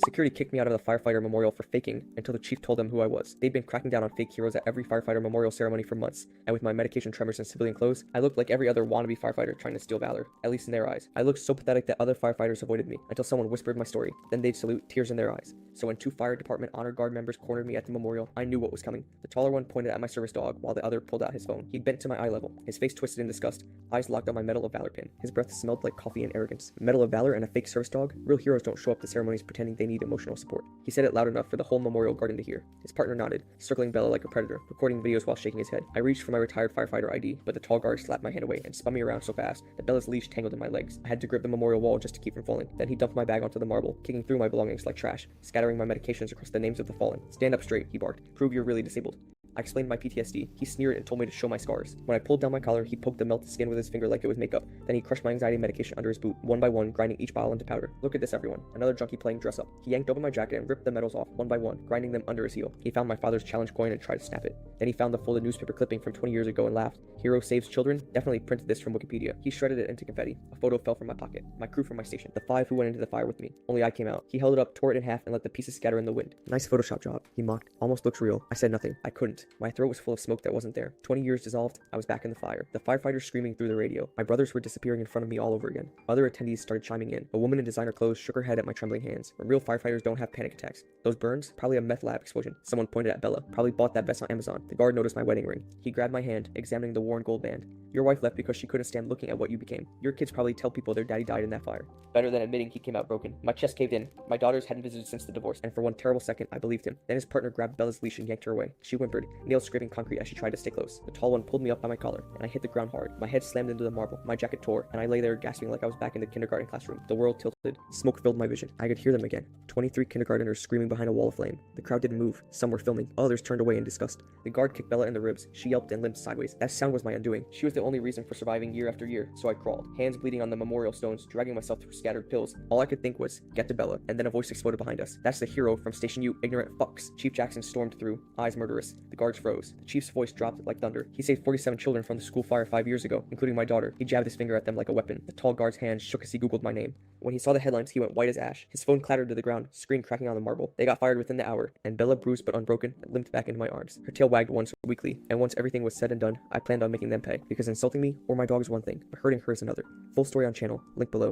Security kicked me out of the firefighter memorial for faking until the chief told them who I was. They'd been cracking down on fake heroes at every firefighter memorial ceremony for months, and with my medication tremors and civilian clothes, I looked like every other wannabe firefighter trying to steal valor, at least in their eyes. I looked so pathetic that other firefighters avoided me until someone whispered my story. Then they'd salute, tears in their eyes. So when two fire department honor guard members cornered me at the memorial, I knew what was coming. The taller one pointed at my service dog while the other pulled out his phone. He bent to my eye level, his face twisted in disgust, eyes locked on my Medal of Valor pin. His breath smelled like coffee and arrogance. Medal of Valor and a fake service dog? Real heroes don't show up to ceremonies pretending they need emotional support. He said it loud enough for the whole memorial garden to hear. His partner nodded, circling Bella like a predator, recording videos while shaking his head. I reached for my retired firefighter ID, but the tall guard slapped my hand away and spun me around so fast that Bella's leash tangled in my legs. I had to grip the memorial wall just to keep from falling. Then he dumped my bag onto the marble, kicking through my belongings like trash, scattering my medications across the names of the fallen. Stand up straight, he barked. Prove you're really disabled. I explained my PTSD. He sneered and told me to show my scars. When I pulled down my collar, he poked the melted skin with his finger like it was makeup. Then he crushed my anxiety medication under his boot, one by one, grinding each bottle into powder. Look at this, everyone. Another junkie playing dress up. He yanked open my jacket and ripped the medals off, one by one, grinding them under his heel. He found my father's challenge coin and tried to snap it. Then he found the folded newspaper clipping from 20 years ago and laughed. Hero saves children? Definitely printed this from Wikipedia. He shredded it into confetti. A photo fell from my pocket. My crew from my station. The 5 who went into the fire with me. Only I came out. He held it up, tore it in half, and let the pieces scatter in the wind. Nice Photoshop job, he mocked. Almost looks real. I said nothing. I couldn't. My throat was full of smoke that wasn't there. 20 years dissolved, I was back in the fire. The firefighters screaming through the radio. My brothers were disappearing in front of me all over again. Other attendees started chiming in. A woman in designer clothes shook her head at my trembling hands. But real firefighters don't have panic attacks. Those burns? Probably a meth lab explosion. Someone pointed at Bella. Probably bought that vest on Amazon. The guard noticed my wedding ring. He grabbed my hand, examining the worn gold band. Your wife left because she couldn't stand looking at what you became. Your kids probably tell people their daddy died in that fire. Better than admitting he came out broken. My chest caved in. My daughters hadn't visited since the divorce, and for one terrible second, I believed him. Then his partner grabbed Bella's leash and yanked her away. She whimpered, nails scraping concrete as she tried to stay close. The tall one pulled me up by my collar, and I hit the ground hard. My head slammed into the marble. My jacket tore, and I lay there gasping like I was back in the kindergarten classroom. The world tilted. Smoke filled my vision. I could hear them again. 23 kindergarteners screaming behind a wall of flame. The crowd didn't move. Some were filming. Others turned away in disgust. The guard kicked Bella in the ribs. She yelped and limped sideways. That sound was my undoing. She was the only reason for surviving year after year, so I crawled, hands bleeding on the memorial stones, dragging myself through scattered pills. All I could think was, get to Bella, and then a voice exploded behind us. That's the hero from Station U, ignorant fucks. Chief Jackson stormed through, eyes murderous. The guards froze. The chief's voice dropped like thunder. He saved 47 children from the school fire 5 years ago, including my daughter. He jabbed his finger at them like a weapon. The tall guard's hand shook as he googled my name. When he saw the headlines, he went white as ash. His phone clattered to the ground, screen cracking on the marble. They got fired within the hour, and Bella, bruised but unbroken, limped back into my arms. Her tail wagged once weakly, and once everything was said and done, I planned on making them pay. Because insulting me or my dog is one thing, but hurting her is another. Full story on channel, link below.